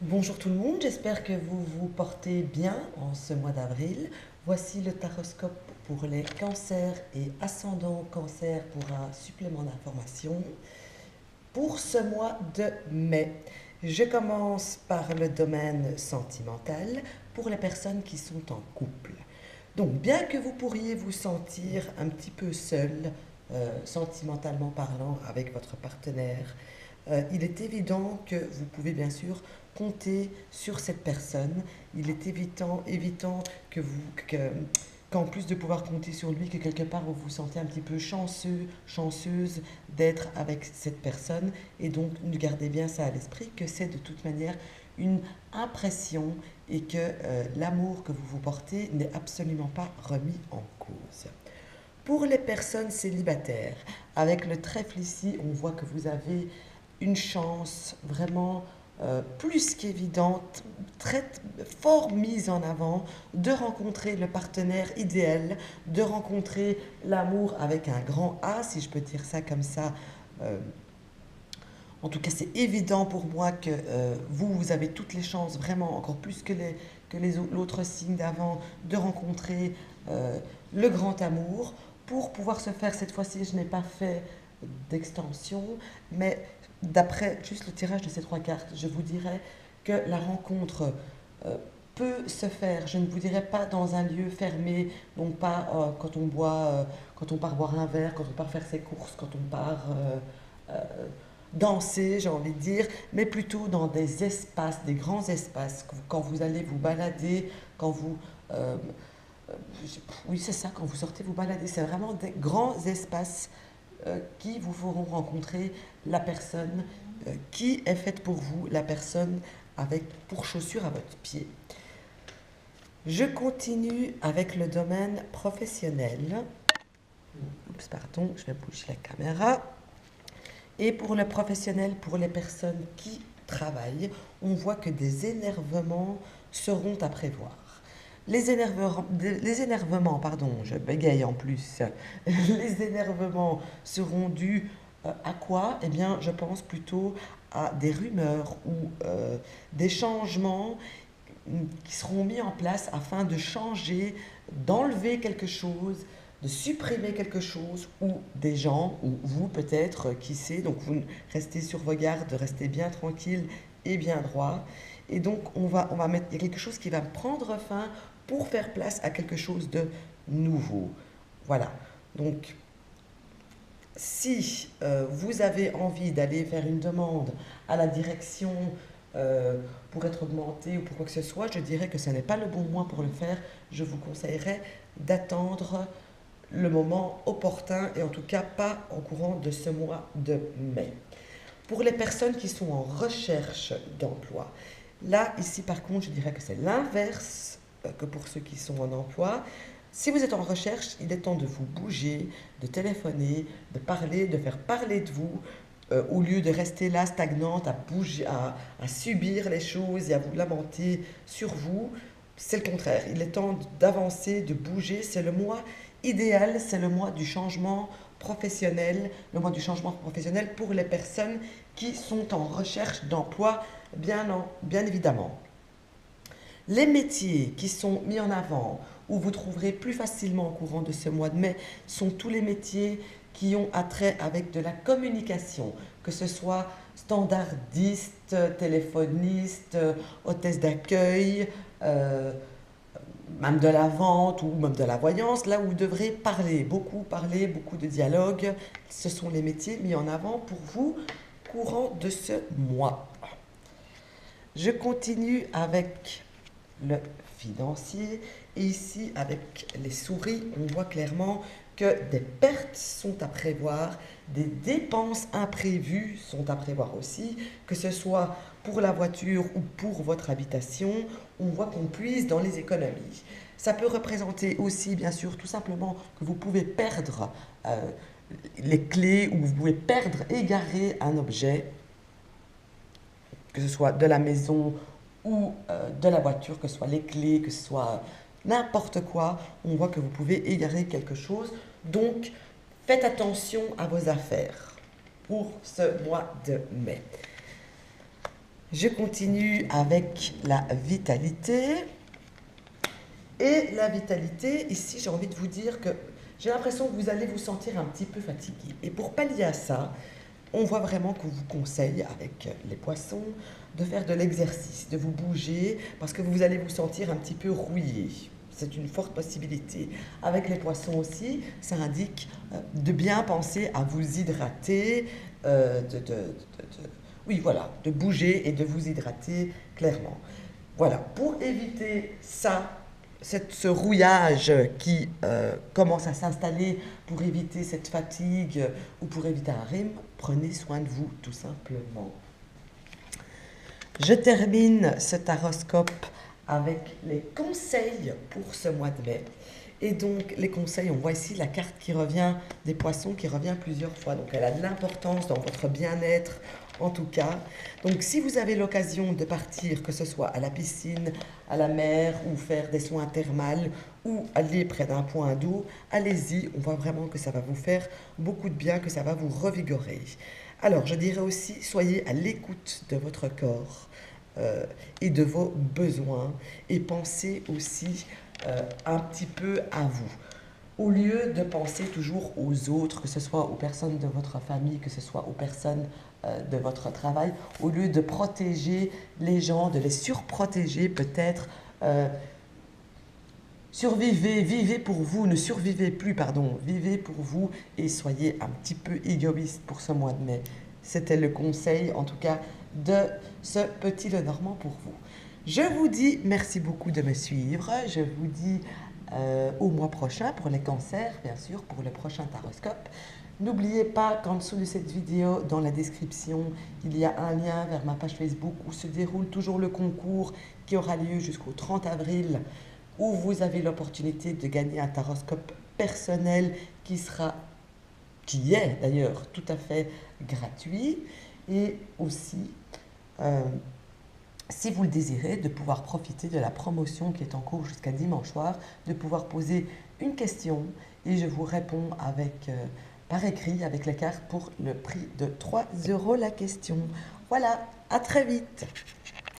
Bonjour tout le monde, j'espère que vous vous portez bien en ce mois d'avril. Voici le taroscope pour les cancers et ascendant cancer pour un supplément d'information pour ce mois de mai. Je commence par le domaine sentimental pour les personnes qui sont en couple. Donc bien que vous pourriez vous sentir un petit peu seul, sentimentalement parlant, avec votre partenaire, il est évident que vous pouvez bien sûr compter sur cette personne. Il est évitant qu'en plus de pouvoir compter sur lui, que quelque part vous vous sentez un petit peu chanceux, chanceuse d'être avec cette personne. Et donc, gardez bien ça à l'esprit, que c'est de toute manière une impression et que l'amour que vous vous portez n'est absolument pas remis en cause. Pour les personnes célibataires, avec le trèfle ici, on voit que vous avez une chance vraiment plus qu'évidente, très fort mise en avant, de rencontrer le partenaire idéal, de rencontrer l'amour avec un grand A, si je peux dire ça comme ça. Euh, en tout cas, c'est évident pour moi que vous avez toutes les chances, vraiment encore plus l'autre signe d'avant, de rencontrer le grand amour. Pour pouvoir se faire, cette fois-ci, je n'ai pas fait d'extension, mais d'après juste le tirage de ces trois cartes, je vous dirais que la rencontre peut se faire, je ne vous dirais pas dans un lieu fermé, donc pas quand on part boire un verre, quand on part faire ses courses, quand on part danser, j'ai envie de dire, mais plutôt dans des espaces, des grands espaces, quand vous allez vous balader, quand vous... euh, oui, c'est ça, quand vous sortez vous balader, c'est vraiment des grands espaces qui vous feront rencontrer la personne qui est faite pour vous, la personne avec pour chaussure à votre pied. Je continue avec le domaine professionnel. Oups, pardon, je vais bouger la caméra. Et pour le professionnel, pour les personnes qui travaillent, on voit que des énervements seront à prévoir. Les énervements, pardon, je bégaye en plus. Les énervements seront dus à quoi? Eh bien, je pense plutôt à des rumeurs ou des changements qui seront mis en place afin de changer, d'enlever quelque chose, de supprimer quelque chose ou des gens, ou vous peut-être, qui sait, donc vous restez sur vos gardes, restez bien tranquille et bien droit. Et donc on va mettre, il y a quelque chose qui va prendre fin pour faire place à quelque chose de nouveau. Voilà. Donc si vous avez envie d'aller faire une demande à la direction euh, pour être augmenté ou pour quoi que ce soit, je dirais que ce n'est pas le bon mois pour le faire. Je vous conseillerais d'attendre le moment opportun et en tout cas pas au courant de ce mois de mai. Pour les personnes qui sont en recherche d'emploi, là, ici par contre, je dirais que c'est l'inverse que pour ceux qui sont en emploi. Si vous êtes en recherche, il est temps de vous bouger, de téléphoner, de parler, de faire parler de vous, au lieu de rester là stagnante, à bouger, à subir les choses et à vous lamenter sur vous. C'est le contraire. Il est temps d'avancer, de bouger. C'est le mois idéal, c'est le mois du changement professionnel, le mois du changement professionnel pour les personnes qui sont en recherche d'emploi, bien évidemment. Les métiers qui sont mis en avant, où vous trouverez plus facilement au courant de ce mois de mai, sont tous les métiers qui ont attrait avec de la communication, que ce soit standardiste, téléphoniste, hôtesse d'accueil, euh, même de la vente ou même de la voyance, là où vous devrez parler, beaucoup de dialogue. Ce sont les métiers mis en avant pour vous courant de ce mois. Je continue avec le financier. Et ici, avec les souris, on voit clairement que des pertes sont à prévoir, des dépenses imprévues sont à prévoir aussi, que ce soit pour la voiture ou pour votre habitation, on voit qu'on puise dans les économies. Ça peut représenter aussi, bien sûr, tout simplement que vous pouvez perdre les clés ou vous pouvez perdre, égarer un objet, que ce soit de la maison ou de la voiture, que ce soit les clés, que ce soit n'importe quoi, on voit que vous pouvez égarer quelque chose. Donc, faites attention à vos affaires pour ce mois de mai. Je continue avec la vitalité. Et la vitalité, ici, j'ai envie de vous dire que j'ai l'impression que vous allez vous sentir un petit peu fatigué. Et pour pallier à ça, on voit vraiment qu'on vous conseille, avec les poissons, de faire de l'exercice, de vous bouger, parce que vous allez vous sentir un petit peu rouillé. C'est une forte possibilité. Avec les poissons aussi, ça indique de bien penser à vous hydrater, oui, voilà, de bouger et de vous hydrater clairement. Voilà, pour éviter ça, ce rouillage qui commence à s'installer, pour éviter cette fatigue ou pour éviter un rhume, prenez soin de vous tout simplement. Je termine ce taroscope avec les conseils pour ce mois de mai. Et donc les conseils, on voit ici la carte qui revient des poissons, qui revient plusieurs fois. Donc elle a de l'importance dans votre bien-être en tout cas. Donc si vous avez l'occasion de partir, que ce soit à la piscine, à la mer, ou faire des soins thermales, ou aller près d'un point d'eau, allez-y, on voit vraiment que ça va vous faire beaucoup de bien, que ça va vous revigorer. Alors je dirais aussi, soyez à l'écoute de votre corps et de vos besoins, et pensez aussi un petit peu à vous. Au lieu de penser toujours aux autres, que ce soit aux personnes de votre famille, que ce soit aux personnes de votre travail, au lieu de protéger les gens, de les surprotéger peut-être, vivez pour vous, ne survivez plus, pardon, vivez pour vous et soyez un petit peu égoïste pour ce mois de mai. C'était le conseil, en tout cas, de ce petit Lenormand pour vous. Je vous dis merci beaucoup de me suivre. Je vous dis au mois prochain pour les cancers, bien sûr, pour le prochain taroscope. N'oubliez pas qu'en dessous de cette vidéo, dans la description, il y a un lien vers ma page Facebook où se déroule toujours le concours qui aura lieu jusqu'au 30 avril, où vous avez l'opportunité de gagner un taroscope personnel qui est d'ailleurs tout à fait gratuit, et aussi, si vous le désirez, de pouvoir profiter de la promotion qui est en cours jusqu'à dimanche soir, de pouvoir poser une question et je vous réponds par écrit avec la carte pour le prix de 3 € la question. Voilà, à très vite.